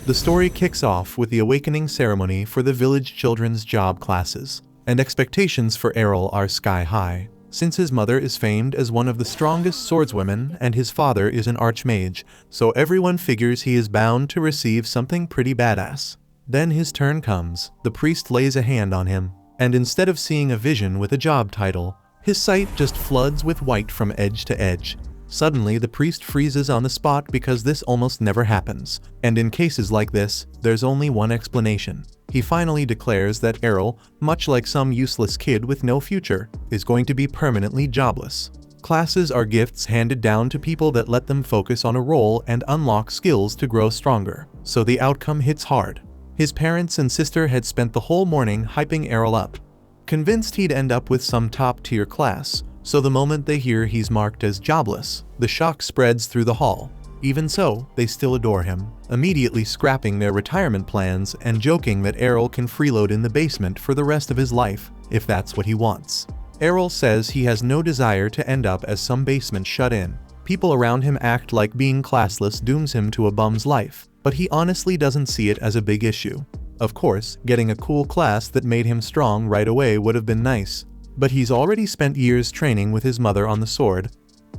The story kicks off with the awakening ceremony for the village children's job classes, and expectations for Errol are sky high, since his mother is famed as one of the strongest swordswomen and his father is an archmage, so everyone figures he is bound to receive something pretty badass. Then his turn comes, the priest lays a hand on him, and instead of seeing a vision with a job title, his sight just floods with white from edge to edge. Suddenly the priest freezes on the spot because this almost never happens, and in cases like this, there's only one explanation. He finally declares that Errol, much like some useless kid with no future, is going to be permanently jobless. Classes are gifts handed down to people that let them focus on a role and unlock skills to grow stronger, so the outcome hits hard. His parents and sister had spent the whole morning hyping Errol up, convinced he'd end up with some top-tier class. So the moment they hear he's marked as jobless, the shock spreads through the hall. Even so, they still adore him, immediately scrapping their retirement plans and joking that Errol can freeload in the basement for the rest of his life, if that's what he wants. Errol says he has no desire to end up as some basement shut-in. People around him act like being classless dooms him to a bum's life, but he honestly doesn't see it as a big issue. Of course, getting a cool class that made him strong right away would have been nice. But he's already spent years training with his mother on the sword,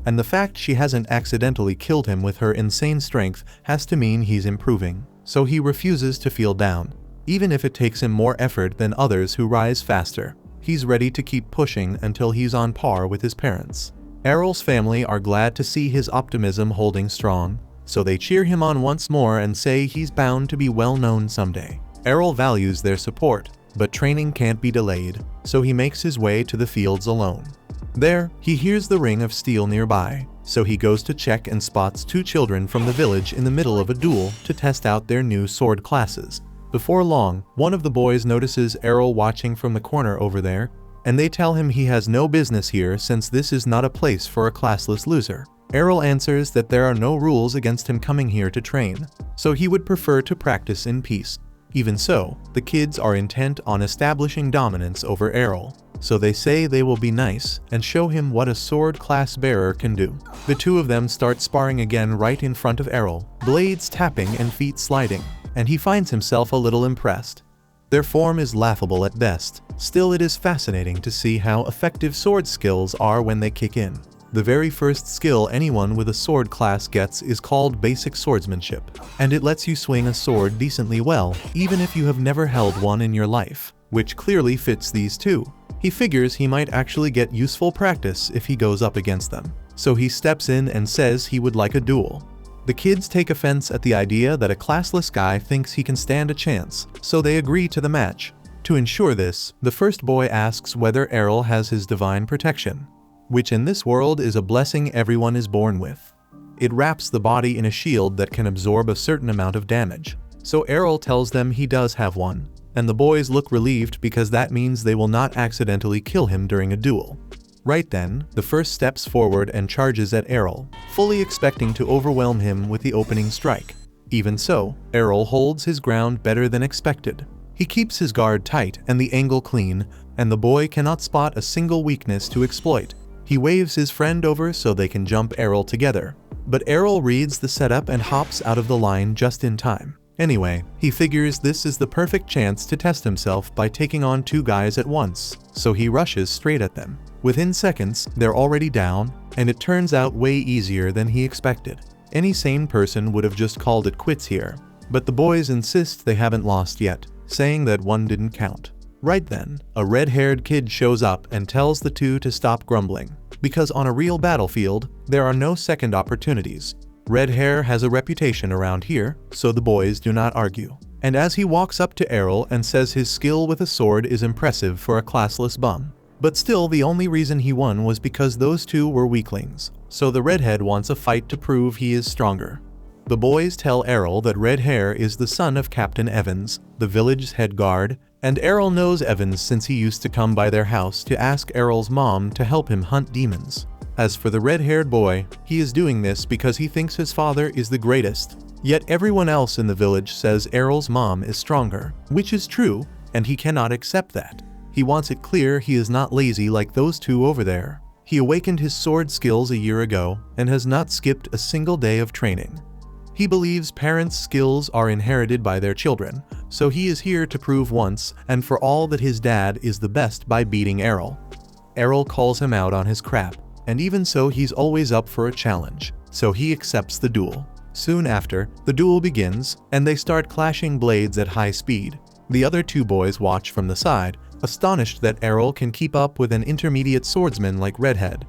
and the fact she hasn't accidentally killed him with her insane strength has to mean he's improving, so he refuses to feel down. Even if it takes him more effort than others who rise faster, he's ready to keep pushing until he's on par with his parents. Errol's family are glad to see his optimism holding strong, so they cheer him on once more and say he's bound to be well known someday. Errol values their support, but training can't be delayed, so he makes his way to the fields alone. There, he hears the ring of steel nearby, so he goes to check and spots two children from the village in the middle of a duel to test out their new sword classes. Before long, one of the boys notices Errol watching from the corner over there, and they tell him he has no business here since this is not a place for a classless loser. Errol answers that there are no rules against him coming here to train, so he would prefer to practice in peace. Even so, the kids are intent on establishing dominance over Errol, so they say they will be nice and show him what a sword class bearer can do. The two of them start sparring again right in front of Errol, blades tapping and feet sliding, and he finds himself a little impressed. Their form is laughable at best, still it is fascinating to see how effective sword skills are when they kick in. The very first skill anyone with a sword class gets is called basic swordsmanship, and it lets you swing a sword decently well, even if you have never held one in your life, which clearly fits these two. He figures he might actually get useful practice if he goes up against them, so he steps in and says he would like a duel. The kids take offense at the idea that a classless guy thinks he can stand a chance, so they agree to the match. To ensure this, the first boy asks whether Errol has his divine protection, which in this world is a blessing everyone is born with. It wraps the body in a shield that can absorb a certain amount of damage. So Errol tells them he does have one, and the boys look relieved because that means they will not accidentally kill him during a duel. Right then, the first steps forward and charges at Errol, fully expecting to overwhelm him with the opening strike. Even so, Errol holds his ground better than expected. He keeps his guard tight and the angle clean, and the boy cannot spot a single weakness to exploit. He waves his friend over so they can jump Errol together, but Errol reads the setup and hops out of the line just in time. Anyway, he figures this is the perfect chance to test himself by taking on two guys at once, so he rushes straight at them. Within seconds, they're already down, and it turns out way easier than he expected. Any sane person would have just called it quits here, but the boys insist they haven't lost yet, saying that one didn't count. Right then, a red-haired kid shows up and tells the two to stop grumbling, because on a real battlefield, there are no second opportunities. Red hair has a reputation around here, so the boys do not argue. And as he walks up to Errol and says his skill with a sword is impressive for a classless bum. But still, the only reason he won was because those two were weaklings, so the redhead wants a fight to prove he is stronger. The boys tell Errol that Red Hair is the son of Captain Evans, the village's head guard, and Errol knows Evans since he used to come by their house to ask Errol's mom to help him hunt demons. As for the red-haired boy, he is doing this because he thinks his father is the greatest. Yet everyone else in the village says Errol's mom is stronger, which is true, and he cannot accept that. He wants it clear he is not lazy like those two over there. He awakened his sword skills a year ago and has not skipped a single day of training. He believes parents' skills are inherited by their children, so he is here to prove once and for all that his dad is the best by beating Errol. Errol calls him out on his crap, and even so he's always up for a challenge, so he accepts the duel. Soon after, the duel begins, and they start clashing blades at high speed. The other two boys watch from the side, astonished that Errol can keep up with an intermediate swordsman like Redhead.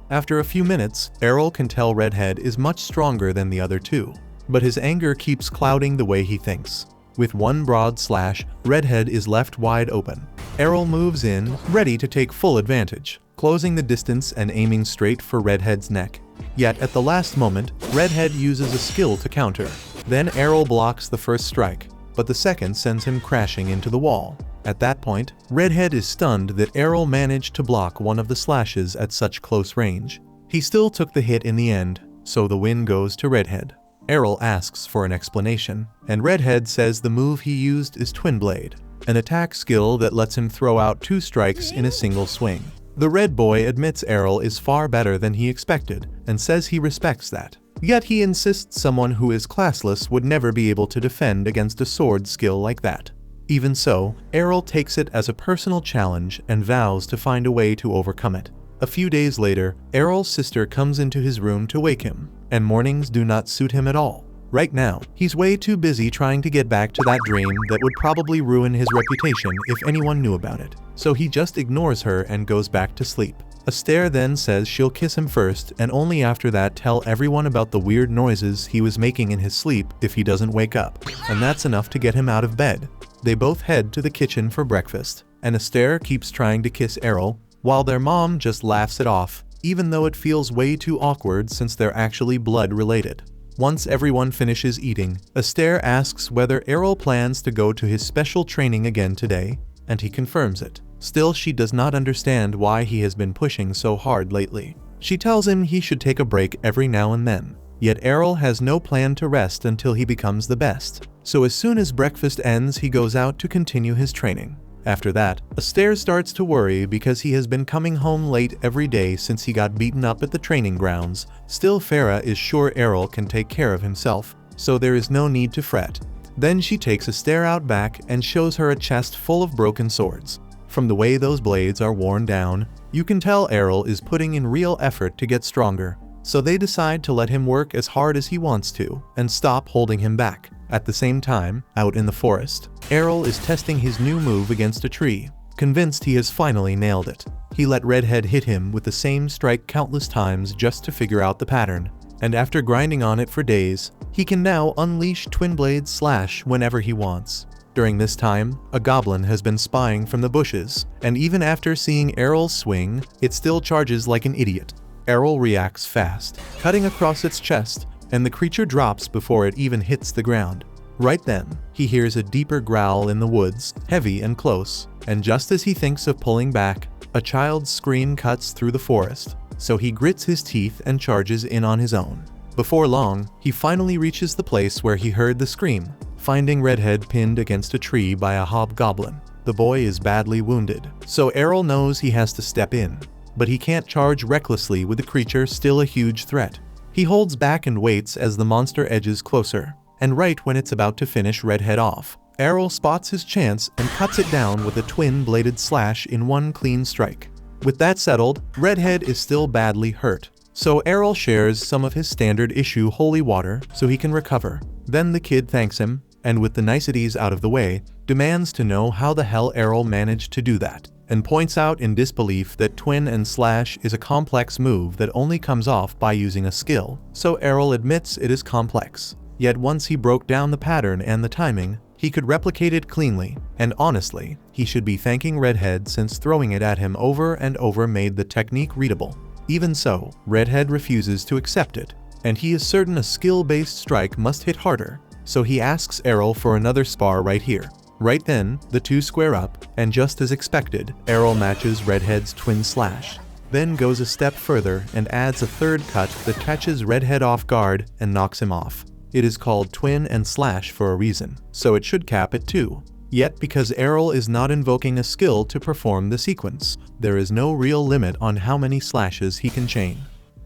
After a few minutes, Errol can tell Redhead is much stronger than the other two, but his anger keeps clouding the way he thinks. With one broad slash, Redhead is left wide open. Errol moves in, ready to take full advantage, closing the distance and aiming straight for Redhead's neck. Yet at the last moment, Redhead uses a skill to counter. Then Errol blocks the first strike, but the second sends him crashing into the wall. At that point, Redhead is stunned that Errol managed to block one of the slashes at such close range. He still took the hit in the end, so the win goes to Redhead. Errol asks for an explanation, and Redhead says the move he used is Twin Blade, an attack skill that lets him throw out 2 strikes in a single swing. The red boy admits Errol is far better than he expected, and says he respects that. Yet he insists someone who is classless would never be able to defend against a sword skill like that. Even so, Errol takes it as a personal challenge and vows to find a way to overcome it. A few days later, Errol's sister comes into his room to wake him, and mornings do not suit him at all. Right now, he's way too busy trying to get back to that dream that would probably ruin his reputation if anyone knew about it. So he just ignores her and goes back to sleep. Astaire then says she'll kiss him first and only after that tell everyone about the weird noises he was making in his sleep if he doesn't wake up. And that's enough to get him out of bed. They both head to the kitchen for breakfast, and Astaire keeps trying to kiss Errol, while their mom just laughs it off, even though it feels way too awkward since they're actually blood related. Once everyone finishes eating, Astaire asks whether Errol plans to go to his special training again today, and he confirms it. Still, she does not understand why he has been pushing so hard lately. She tells him he should take a break every now and then. Yet Errol has no plan to rest until he becomes the best. So as soon as breakfast ends, he goes out to continue his training. After that, Astaire starts to worry because he has been coming home late every day since he got beaten up at the training grounds. Still, Farah is sure Errol can take care of himself, so there is no need to fret. Then she takes Astaire out back and shows her a chest full of broken swords. From the way those blades are worn down, you can tell Errol is putting in real effort to get stronger. So they decide to let him work as hard as he wants to and stop holding him back. At the same time, out in the forest, Errol is testing his new move against a tree. Convinced he has finally nailed it, he let Redhead hit him with the same strike countless times just to figure out the pattern. And after grinding on it for days, he can now unleash Twin Blade Slash whenever he wants. During this time, a goblin has been spying from the bushes, and even after seeing Errol swing, it still charges like an idiot. Errol reacts fast, cutting across its chest, and the creature drops before it even hits the ground. Right then, he hears a deeper growl in the woods, heavy and close, and just as he thinks of pulling back, a child's scream cuts through the forest, so he grits his teeth and charges in on his own. Before long, he finally reaches the place where he heard the scream, finding Redhead pinned against a tree by a hobgoblin. The boy is badly wounded, so Errol knows he has to step in. But he can't charge recklessly with the creature still a huge threat. He holds back and waits as the monster edges closer, and right when it's about to finish Redhead off, Errol spots his chance and cuts it down with a twin-bladed slash in one clean strike. With that settled, Redhead is still badly hurt, so Errol shares some of his standard issue holy water so he can recover. Then the kid thanks him, and with the niceties out of the way, demands to know how the hell Errol managed to do that, and points out in disbelief that Twin and Slash is a complex move that only comes off by using a skill, so Errol admits it is complex. Yet once he broke down the pattern and the timing, he could replicate it cleanly, and honestly, he should be thanking Redhead since throwing it at him over and over made the technique readable. Even so, Redhead refuses to accept it, and he is certain a skill-based strike must hit harder, so he asks Errol for another spar right here. Right then, the two square up, and just as expected, Errol matches Redhead's twin slash. Then goes a step further and adds a third cut that catches Redhead off guard and knocks him off. It is called twin and slash for a reason, so it should cap at 2. Yet because Errol is not invoking a skill to perform the sequence, there is no real limit on how many slashes he can chain.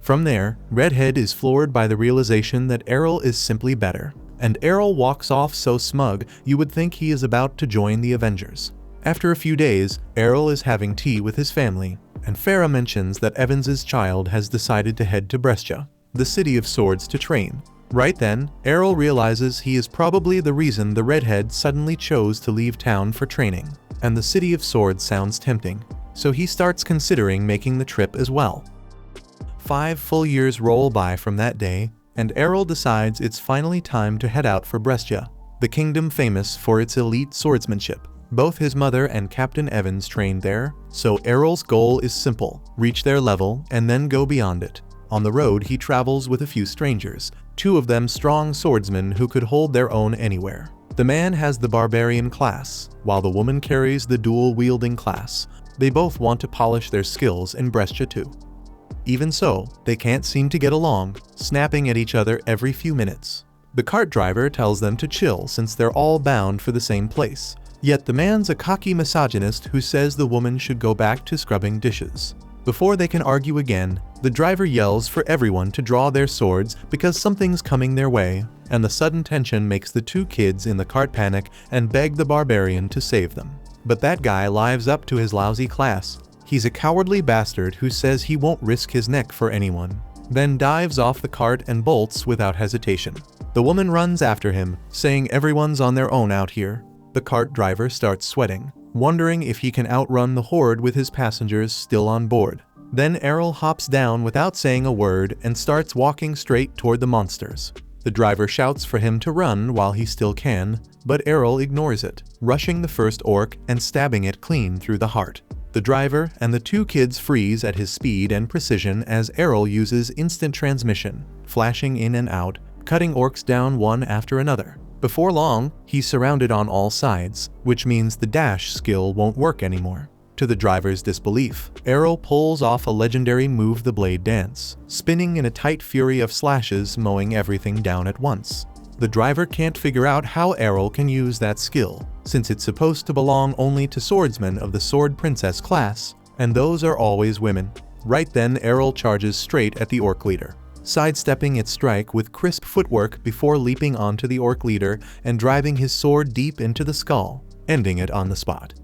From there, Redhead is floored by the realization that Errol is simply better. And Errol walks off so smug you would think he is about to join the Avengers. After a few days, Errol is having tea with his family, and Farah mentions that Evans's child has decided to head to Brescia, the city of swords, to train. Right then, Errol realizes he is probably the reason the Redhead suddenly chose to leave town for training, and the city of swords sounds tempting, so he starts considering making the trip as well. 5 full years roll by from that day, and Errol decides it's finally time to head out for Brescia, the kingdom famous for its elite swordsmanship. Both his mother and Captain Evans trained there, so Errol's goal is simple: reach their level and then go beyond it. On the road, he travels with a few strangers, 2 of them strong swordsmen who could hold their own anywhere. The man has the barbarian class, while the woman carries the dual-wielding class. They both want to polish their skills in Brescia too. Even so, they can't seem to get along, snapping at each other every few minutes. The cart driver tells them to chill since they're all bound for the same place. Yet the man's a cocky misogynist who says the woman should go back to scrubbing dishes. Before they can argue again, the driver yells for everyone to draw their swords because something's coming their way, and the sudden tension makes the 2 kids in the cart panic and beg the barbarian to save them. But that guy lives up to his lousy class. He's a cowardly bastard who says he won't risk his neck for anyone, then dives off the cart and bolts without hesitation. The woman runs after him, saying everyone's on their own out here. The cart driver starts sweating, wondering if he can outrun the horde with his passengers still on board. Then Errol hops down without saying a word and starts walking straight toward the monsters. The driver shouts for him to run while he still can, but Errol ignores it, rushing the first orc and stabbing it clean through the heart. The driver and the 2 kids freeze at his speed and precision as Errol uses instant transmission, flashing in and out, cutting orcs down one after another. Before long, he's surrounded on all sides, which means the dash skill won't work anymore. To the driver's disbelief, Errol pulls off a legendary move, the blade dance, spinning in a tight fury of slashes, mowing everything down at once. The driver can't figure out how Errol can use that skill, since it's supposed to belong only to swordsmen of the Sword Princess class, and those are always women. Right then, Errol charges straight at the orc leader, sidestepping its strike with crisp footwork before leaping onto the orc leader and driving his sword deep into the skull, ending it on the spot.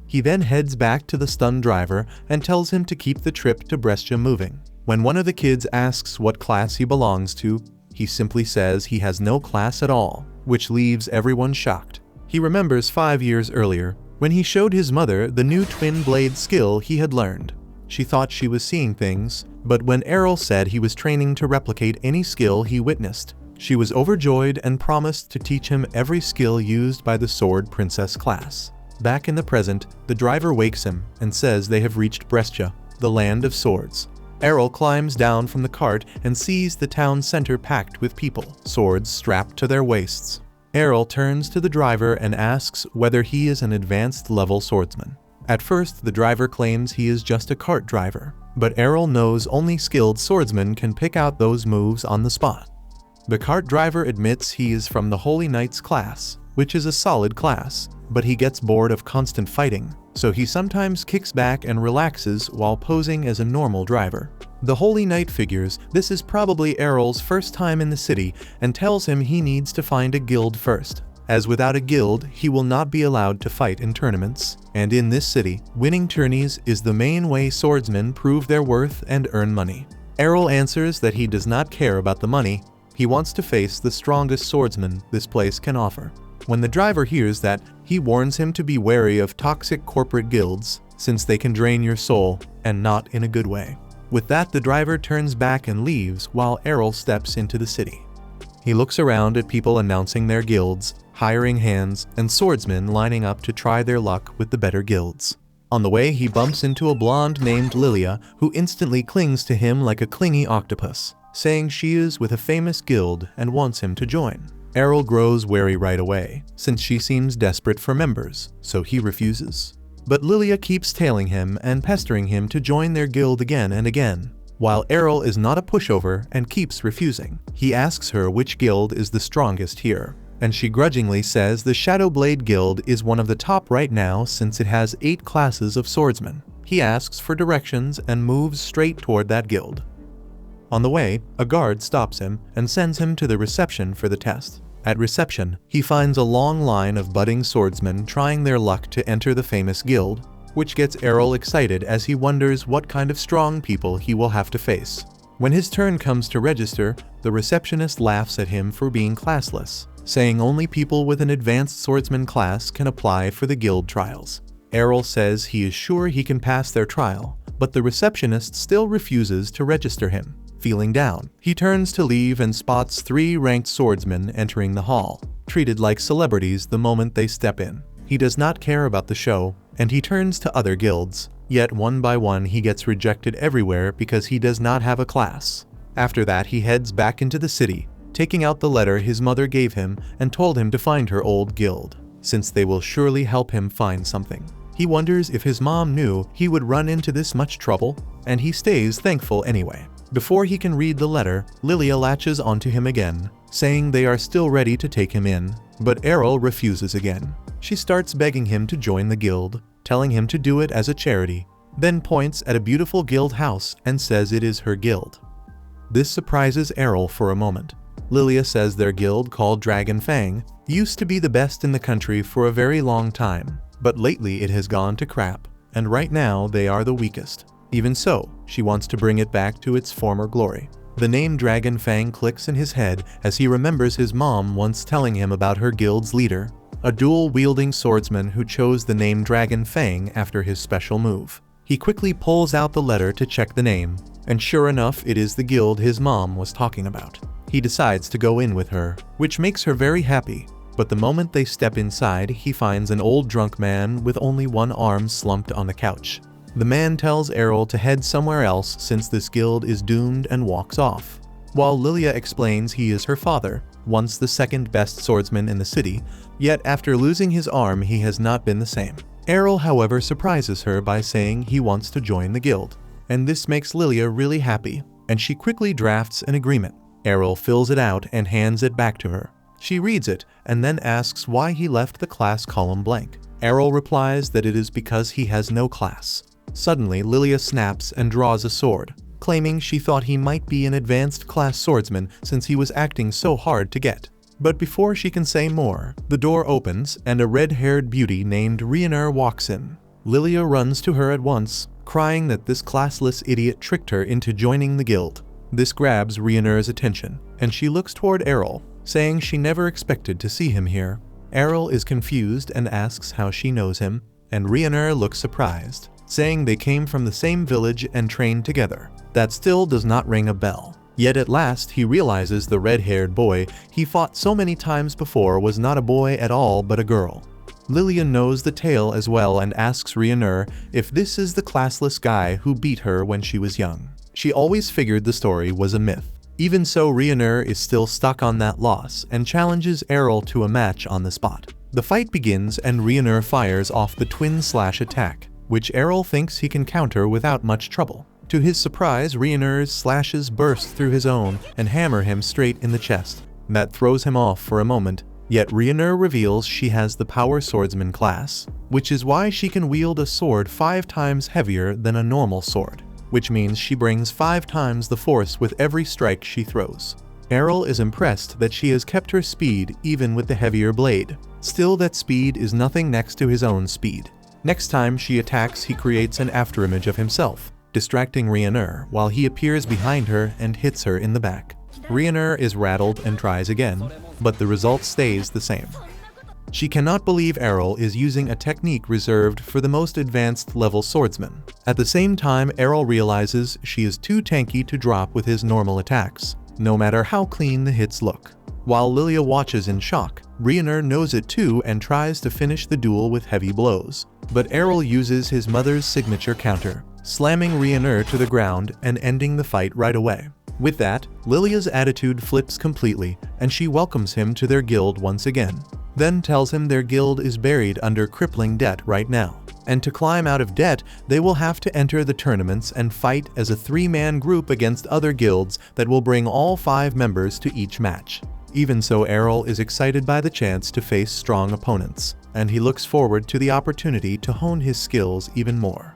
He then heads back to the stunned driver and tells him to keep the trip to Brescia moving. When one of the kids asks what class he belongs to, he simply says he has no class at all, which leaves everyone shocked. He remembers 5 years earlier, when he showed his mother the new twin blade skill he had learned. She thought she was seeing things, but when Errol said he was training to replicate any skill he witnessed, she was overjoyed and promised to teach him every skill used by the Sword Princess class. Back in the present, the driver wakes him and says they have reached Brescia, the land of swords. Errol climbs down from the cart and sees the town center packed with people, swords strapped to their waists. Errol turns to the driver and asks whether he is an advanced level swordsman. At first, the driver claims he is just a cart driver, but Errol knows only skilled swordsmen can pick out those moves on the spot. The cart driver admits he is from the Holy Knights class, which is a solid class, but he gets bored of constant fighting, so he sometimes kicks back and relaxes while posing as a normal driver. The Holy Knight figures this is probably Errol's first time in the city and tells him he needs to find a guild first, as without a guild he will not be allowed to fight in tournaments, and in this city, winning tourneys is the main way swordsmen prove their worth and earn money. Errol answers that he does not care about the money, he wants to face the strongest swordsman this place can offer. When the driver hears that, he warns him to be wary of toxic corporate guilds, since they can drain your soul, and not in a good way. With that, the driver turns back and leaves while Errol steps into the city. He looks around at people announcing their guilds, hiring hands, and swordsmen lining up to try their luck with the better guilds. On the way, he bumps into a blonde named Lilia, who instantly clings to him like a clingy octopus, saying she is with a famous guild and wants him to join. Errol grows wary right away, since she seems desperate for members, so he refuses. But Lilia keeps tailing him and pestering him to join their guild again and again. While Errol is not a pushover and keeps refusing, he asks her which guild is the strongest here, and she grudgingly says the Shadowblade Guild is one of the top right now since it has 8 classes of swordsmen. He asks for directions and moves straight toward that guild. On the way, a guard stops him and sends him to the reception for the test. At reception, he finds a long line of budding swordsmen trying their luck to enter the famous guild, which gets Errol excited as he wonders what kind of strong people he will have to face. When his turn comes to register, the receptionist laughs at him for being classless, saying only people with an advanced swordsman class can apply for the guild trials. Errol says he is sure he can pass their trial, but the receptionist still refuses to register him. Feeling down, he turns to leave and spots 3 ranked swordsmen entering the hall, treated like celebrities the moment they step in. He does not care about the show, and he turns to other guilds, yet one by one he gets rejected everywhere because he does not have a class. After that, he heads back into the city, taking out the letter his mother gave him and told him to find her old guild, since they will surely help him find something. He wonders if his mom knew he would run into this much trouble, and he stays thankful anyway. Before he can read the letter, Lilia latches onto him again, saying they are still ready to take him in, but Errol refuses again. She starts begging him to join the guild, telling him to do it as a charity, then points at a beautiful guild house and says it is her guild. This surprises Errol for a moment. Lilia says their guild, called Dragon Fang, used to be the best in the country for a very long time, but lately it has gone to crap, and right now they are the weakest. Even so, she wants to bring it back to its former glory. The name Dragon Fang clicks in his head as he remembers his mom once telling him about her guild's leader, a dual-wielding swordsman who chose the name Dragon Fang after his special move. He quickly pulls out the letter to check the name, and sure enough, it is the guild his mom was talking about. He decides to go in with her, which makes her very happy, but the moment they step inside, he finds an old drunk man with only one arm slumped on the couch. The man tells Errol to head somewhere else since this guild is doomed and walks off, while Lilia explains he is her father, once the second best swordsman in the city, yet after losing his arm he has not been the same. Errol, however, surprises her by saying he wants to join the guild, and this makes Lilia really happy, and she quickly drafts an agreement. Errol fills it out and hands it back to her. She reads it and then asks why he left the class column blank. Errol replies that it is because he has no class. Suddenly, Lilia snaps and draws a sword, claiming she thought he might be an advanced class swordsman since he was acting so hard to get. But before she can say more, the door opens and a red-haired beauty named Rioner walks in. Lilia runs to her at once, crying that this classless idiot tricked her into joining the guild. This grabs Rioner's attention, and she looks toward Errol, saying she never expected to see him here. Errol is confused and asks how she knows him, and Rioner looks surprised, saying they came from the same village and trained together. That still does not ring a bell. Yet at last he realizes the red-haired boy he fought so many times before was not a boy at all but a girl. Lillian knows the tale as well and asks Rioner if this is the classless guy who beat her when she was young. She always figured the story was a myth. Even so, Rioner is still stuck on that loss and challenges Errol to a match on the spot. The fight begins and Rioner fires off the twin slash attack, which Errol thinks he can counter without much trouble. To his surprise, Rioner's slashes burst through his own and hammer him straight in the chest. That throws him off for a moment, yet Rioner reveals she has the power swordsman class, which is why she can wield a sword 5 times heavier than a normal sword, which means she brings 5 times the force with every strike she throws. Errol is impressed that she has kept her speed even with the heavier blade. Still, that speed is nothing next to his own speed. Next time she attacks, he creates an afterimage of himself, distracting Rioner while he appears behind her and hits her in the back. Rioner is rattled and tries again, but the result stays the same. She cannot believe Errol is using a technique reserved for the most advanced level swordsmen. At the same time, Errol realizes she is too tanky to drop with his normal attacks, no matter how clean the hits look. While Lilia watches in shock, Rioner knows it too and tries to finish the duel with heavy blows. But Errol uses his mother's signature counter, slamming Rioner to the ground and ending the fight right away. With that, Lilia's attitude flips completely and she welcomes him to their guild once again, then tells him their guild is buried under crippling debt right now, and to climb out of debt, they will have to enter the tournaments and fight as a 3-man group against other guilds that will bring all 5 members to each match. Even so, Errol is excited by the chance to face strong opponents, and he looks forward to the opportunity to hone his skills even more.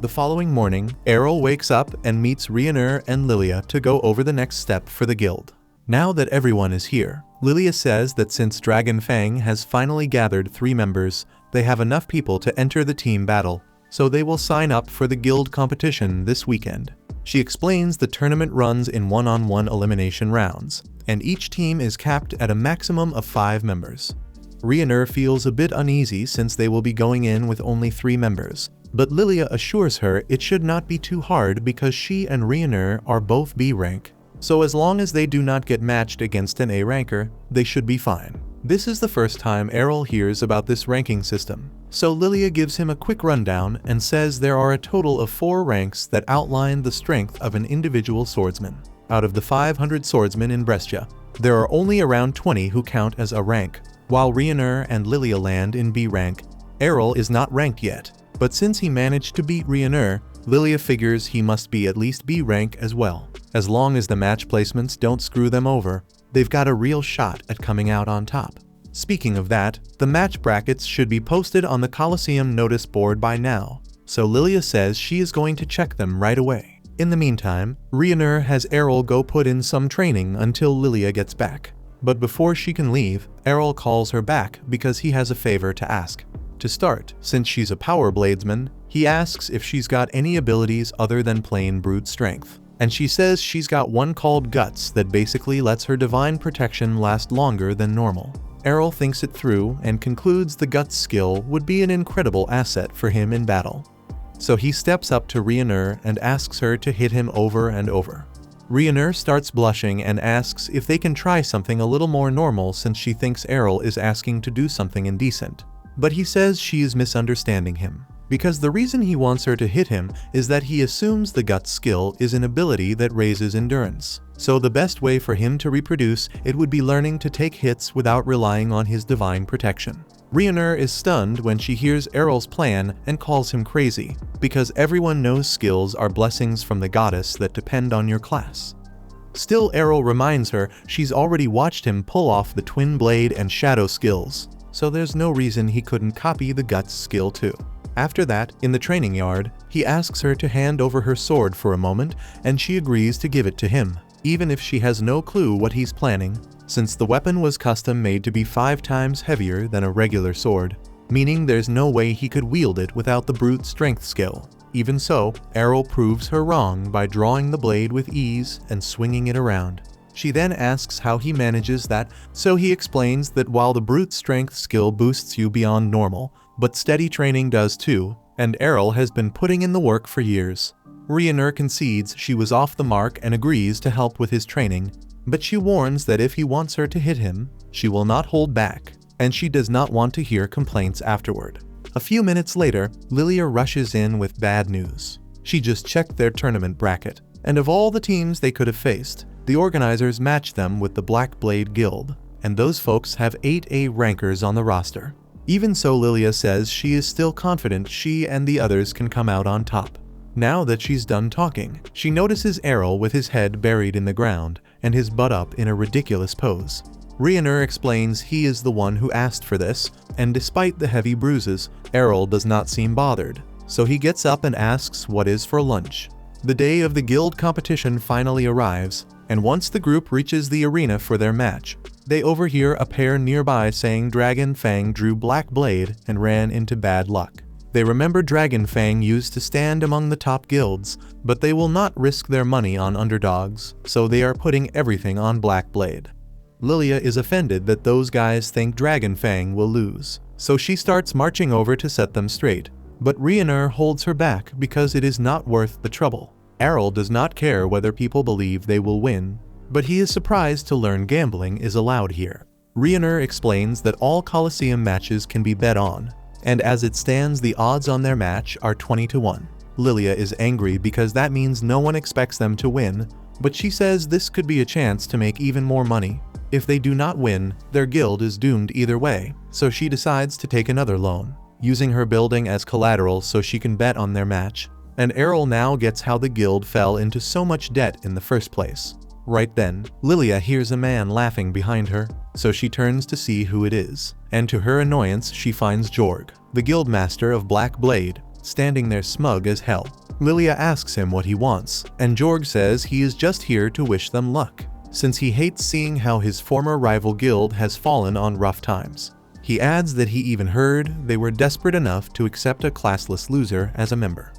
The following morning, Errol wakes up and meets Rhaenyra and Lilia to go over the next step for the guild. Now that everyone is here, Lilia says that since Dragon Fang has finally gathered 3 members, they have enough people to enter the team battle, so they will sign up for the guild competition this weekend. She explains the tournament runs in one-on-one elimination rounds, and each team is capped at a maximum of 5 members. Rhaenyra feels a bit uneasy since they will be going in with only 3 members, but Lilia assures her it should not be too hard because she and Rhaenyra are both B rank, so as long as they do not get matched against an A ranker, they should be fine. This is the first time Errol hears about this ranking system, so Lilia gives him a quick rundown and says there are a total of 4 ranks that outline the strength of an individual swordsman. Out of the 500 swordsmen in Brescia, there are only around 20 who count as a rank. While Rhaenyra and Lilia land in B rank, Errol is not ranked yet, but since he managed to beat Rhaenyra, Lilia figures he must be at least B rank as well. As long as the match placements don't screw them over, they've got a real shot at coming out on top. Speaking of that, the match brackets should be posted on the Colosseum notice board by now, so Lilia says she is going to check them right away. In the meantime, Rhaenyra has Errol go put in some training until Lilia gets back. But before she can leave, Errol calls her back because he has a favor to ask. To start, since she's a power bladesman, he asks if she's got any abilities other than plain brute strength. And she says she's got one called Guts that basically lets her divine protection last longer than normal. Errol thinks it through and concludes the Guts skill would be an incredible asset for him in battle. So he steps up to Rhaenyra and asks her to hit him over and over. Rhaenyra starts blushing and asks if they can try something a little more normal since she thinks Errol is asking to do something indecent. But he says she is misunderstanding him, because the reason he wants her to hit him is that he assumes the Guts skill is an ability that raises endurance. So the best way for him to reproduce it would be learning to take hits without relying on his divine protection. Rhaenyra is stunned when she hears Errol's plan and calls him crazy, because everyone knows skills are blessings from the goddess that depend on your class. Still, Errol reminds her she's already watched him pull off the twin blade and shadow skills, so there's no reason he couldn't copy the Guts skill too. After that, in the training yard, he asks her to hand over her sword for a moment, and she agrees to give it to him, even if she has no clue what he's planning, since the weapon was custom made to be 5 times heavier than a regular sword, meaning there's no way he could wield it without the brute strength skill. Even so, Errol proves her wrong by drawing the blade with ease and swinging it around. She then asks how he manages that, so he explains that while the brute strength skill boosts you beyond normal, but steady training does too, and Errol has been putting in the work for years. Rhaenyra concedes she was off the mark and agrees to help with his training, but she warns that if he wants her to hit him, she will not hold back, and she does not want to hear complaints afterward. A few minutes later, Lilia rushes in with bad news. She just checked their tournament bracket, and of all the teams they could have faced, the organizers matched them with the Black Blade Guild, and those folks have 8 A rankers on the roster. Even so, Lilia says she is still confident she and the others can come out on top. Now that she's done talking, she notices Errol with his head buried in the ground and his butt up in a ridiculous pose. Rhaenyra explains he is the one who asked for this, and despite the heavy bruises, Errol does not seem bothered, so he gets up and asks what is for lunch. The day of the guild competition finally arrives, and once the group reaches the arena for their match, they overhear a pair nearby saying Dragon Fang drew Black Blade and ran into bad luck. They remember Dragon Fang used to stand among the top guilds, but they will not risk their money on underdogs, so they are putting everything on Black Blade. Lilia is offended that those guys think Dragon Fang will lose, so she starts marching over to set them straight, but Rhaenyra holds her back because it is not worth the trouble. Errol does not care whether people believe they will win, but he is surprised to learn gambling is allowed here. Rhaenyra explains that all Colosseum matches can be bet on, and as it stands the odds on their match are 20-1. Lilia is angry because that means no one expects them to win, but she says this could be a chance to make even more money. If they do not win, their guild is doomed either way, so she decides to take another loan, using her building as collateral so she can bet on their match. And Errol now gets how the guild fell into so much debt in the first place. Right then, Lilia hears a man laughing behind her, so she turns to see who it is, and to her annoyance she finds Jorg, the guildmaster of Black Blade, standing there smug as hell. Lilia asks him what he wants, and Jorg says he is just here to wish them luck, since he hates seeing how his former rival guild has fallen on rough times. He adds that he even heard they were desperate enough to accept a classless loser as a member.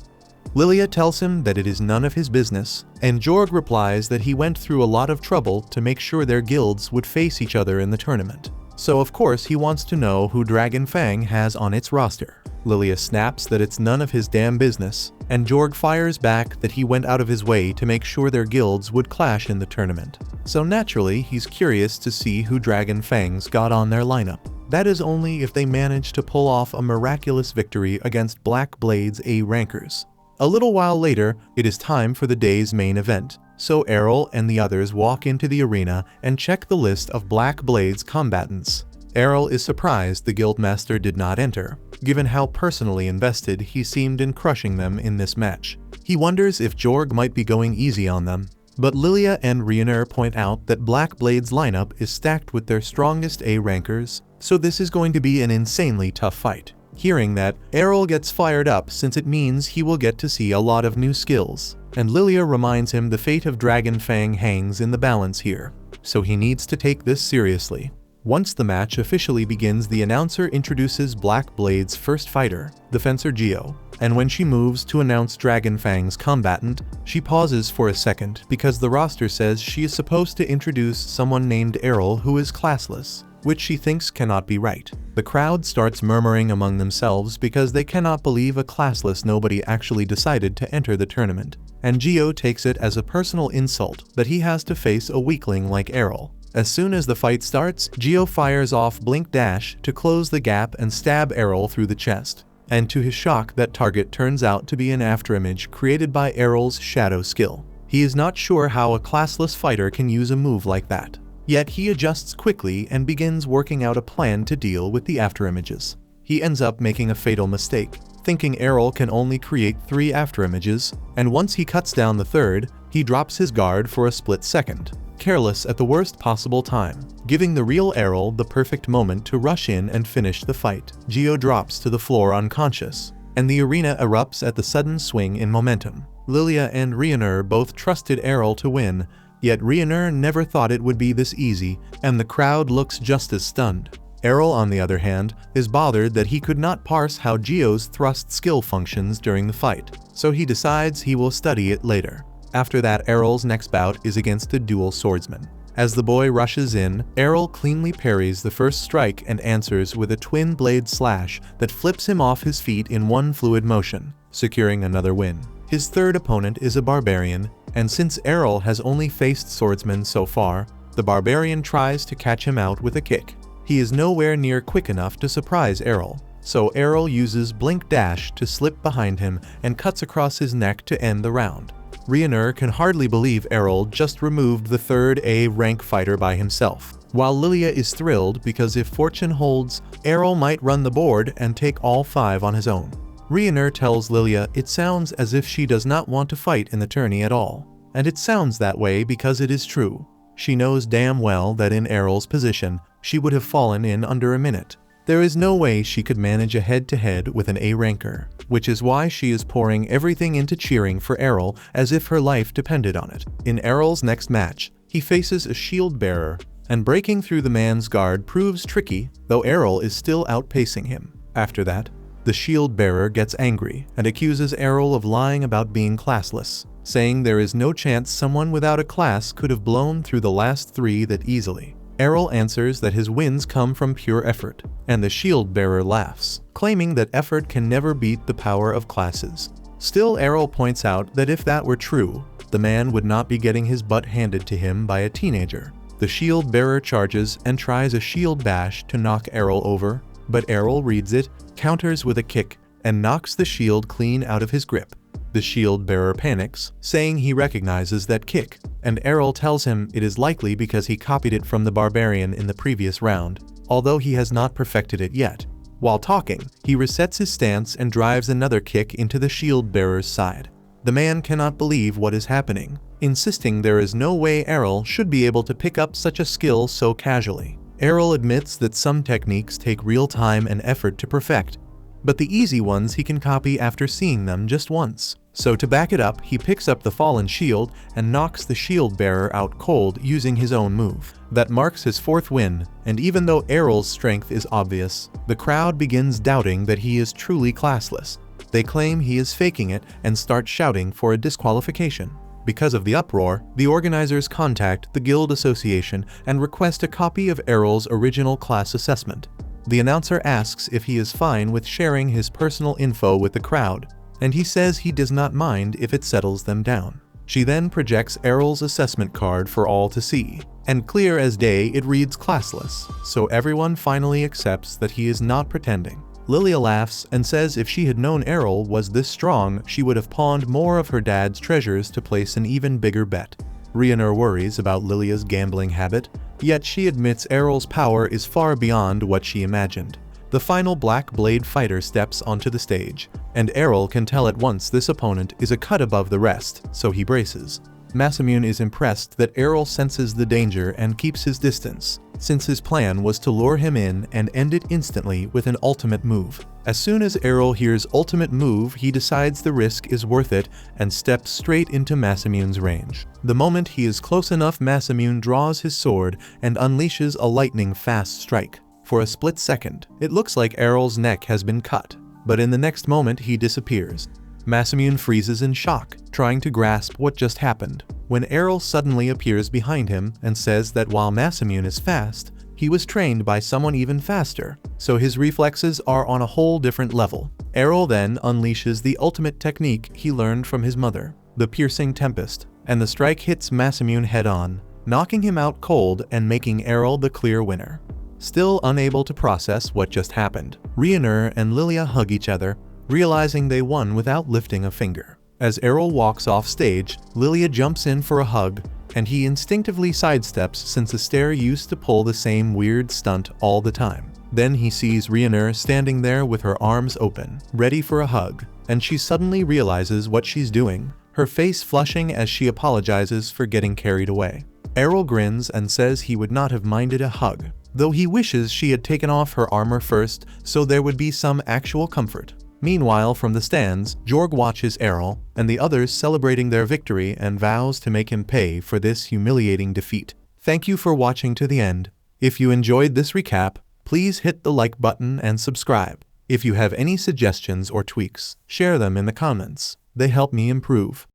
Lilia tells him that it is none of his business, and Jorg replies that he went through a lot of trouble to make sure their guilds would face each other in the tournament. So of course he wants to know who Dragon Fang has on its roster. Lilia snaps that it's none of his damn business, and Jorg fires back that he went out of his way to make sure their guilds would clash in the tournament. So naturally he's curious to see who Dragon Fang's got on their lineup. That is only if they manage to pull off a miraculous victory against Black Blade's A rankers. A little while later, it is time for the day's main event, so Errol and the others walk into the arena and check the list of Black Blade's combatants. Errol is surprised the guildmaster did not enter, given how personally invested he seemed in crushing them in this match. He wonders if Jorg might be going easy on them, but Lilia and Rionur point out that Black Blade's lineup is stacked with their strongest A rankers, so this is going to be an insanely tough fight. Hearing that, Errol gets fired up since it means he will get to see a lot of new skills, and Lilia reminds him the fate of Dragon Fang hangs in the balance here, so he needs to take this seriously. Once the match officially begins, the announcer introduces Black Blade's first fighter, the fencer Geo, and when she moves to announce Dragon Fang's combatant, she pauses for a second because the roster says she is supposed to introduce someone named Errol who is classless, which she thinks cannot be right. The crowd starts murmuring among themselves because they cannot believe a classless nobody actually decided to enter the tournament, and Geo takes it as a personal insult that he has to face a weakling like Errol. As soon as the fight starts, Geo fires off Blink Dash to close the gap and stab Errol through the chest, and to his shock that target turns out to be an afterimage created by Errol's shadow skill. He is not sure how a classless fighter can use a move like that. Yet he adjusts quickly and begins working out a plan to deal with the afterimages. He ends up making a fatal mistake, thinking Errol can only create 3 afterimages, and once he cuts down the third, he drops his guard for a split second, careless at the worst possible time, giving the real Errol the perfect moment to rush in and finish the fight. Geo drops to the floor unconscious, and the arena erupts at the sudden swing in momentum. Lilia and Rionur both trusted Errol to win, yet Rionur never thought it would be this easy, and the crowd looks just as stunned. Errol, on the other hand, is bothered that he could not parse how Geo's thrust skill functions during the fight, so he decides he will study it later. After that, Errol's next bout is against a dual swordsman. As the boy rushes in, Errol cleanly parries the first strike and answers with a twin blade slash that flips him off his feet in one fluid motion, securing another win. His third opponent is a barbarian, and since Errol has only faced swordsmen so far, the barbarian tries to catch him out with a kick. He is nowhere near quick enough to surprise Errol, so Errol uses Blink Dash to slip behind him and cuts across his neck to end the round. Rionur can hardly believe Errol just removed the third A rank fighter by himself, while Lilia is thrilled because if fortune holds, Errol might run the board and take all 5 on his own. Rionur tells Lilia it sounds as if she does not want to fight in the tourney at all, and it sounds that way because it is true. She knows damn well that in Errol's position, she would have fallen in under a minute. There is no way she could manage a head-to-head with an A ranker, which is why she is pouring everything into cheering for Errol as if her life depended on it. In Errol's next match, he faces a shield bearer, and breaking through the man's guard proves tricky, though Errol is still outpacing him. After that, the shield bearer gets angry and accuses Errol of lying about being classless, saying there is no chance someone without a class could have blown through the last 3 that easily. Errol answers that his wins come from pure effort, and the shield bearer laughs, claiming that effort can never beat the power of classes. Still, Errol points out that if that were true, the man would not be getting his butt handed to him by a teenager. The shield bearer charges and tries a shield bash to knock Errol over, but Errol reads it, counters with a kick, and knocks the shield clean out of his grip. The shield bearer panics, saying he recognizes that kick, and Errol tells him it is likely because he copied it from the barbarian in the previous round, although he has not perfected it yet. While talking, he resets his stance and drives another kick into the shield bearer's side. The man cannot believe what is happening, insisting there is no way Errol should be able to pick up such a skill so casually. Errol admits that some techniques take real time and effort to perfect, but the easy ones he can copy after seeing them just once. So to back it up, he picks up the fallen shield and knocks the shield bearer out cold using his own move. That marks his 4th win, and even though Errol's strength is obvious, the crowd begins doubting that he is truly classless. They claim he is faking it and start shouting for a disqualification. Because of the uproar, the organizers contact the Guild Association and request a copy of Errol's original class assessment. The announcer asks if he is fine with sharing his personal info with the crowd, and he says he does not mind if it settles them down. She then projects Errol's assessment card for all to see, and clear as day it reads classless, so everyone finally accepts that he is not pretending. Lilia laughs and says if she had known Errol was this strong, she would have pawned more of her dad's treasures to place an even bigger bet. Rhiannon worries about Lilia's gambling habit, yet she admits Errol's power is far beyond what she imagined. The final Black Blade fighter steps onto the stage, and Errol can tell at once this opponent is a cut above the rest, so he braces. Masamune is impressed that Errol senses the danger and keeps his distance, since his plan was to lure him in and end it instantly with an ultimate move. As soon as Errol hears ultimate move, he decides the risk is worth it and steps straight into Masamune's range. The moment he is close enough, Masamune draws his sword and unleashes a lightning-fast strike. For a split second, it looks like Errol's neck has been cut, but in the next moment he disappears. Masamune freezes in shock, trying to grasp what just happened, when Errol suddenly appears behind him and says that while Masamune is fast, he was trained by someone even faster, so his reflexes are on a whole different level. Errol then unleashes the ultimate technique he learned from his mother, the Piercing Tempest, and the strike hits Masamune head-on, knocking him out cold and making Errol the clear winner. Still unable to process what just happened, Rhiannon and Lilia hug each other, realizing they won without lifting a finger. As Errol walks off stage, Lilia jumps in for a hug, and he instinctively sidesteps since Astaire used to pull the same weird stunt all the time. Then he sees Rhiannon standing there with her arms open, ready for a hug, and she suddenly realizes what she's doing, her face flushing as she apologizes for getting carried away. Errol grins and says he would not have minded a hug, though he wishes she had taken off her armor first so there would be some actual comfort. Meanwhile, from the stands, Jorg watches Errol and the others celebrating their victory and vows to make him pay for this humiliating defeat. Thank you for watching to the end. If you enjoyed this recap, please hit the like button and subscribe. If you have any suggestions or tweaks, share them in the comments. They help me improve.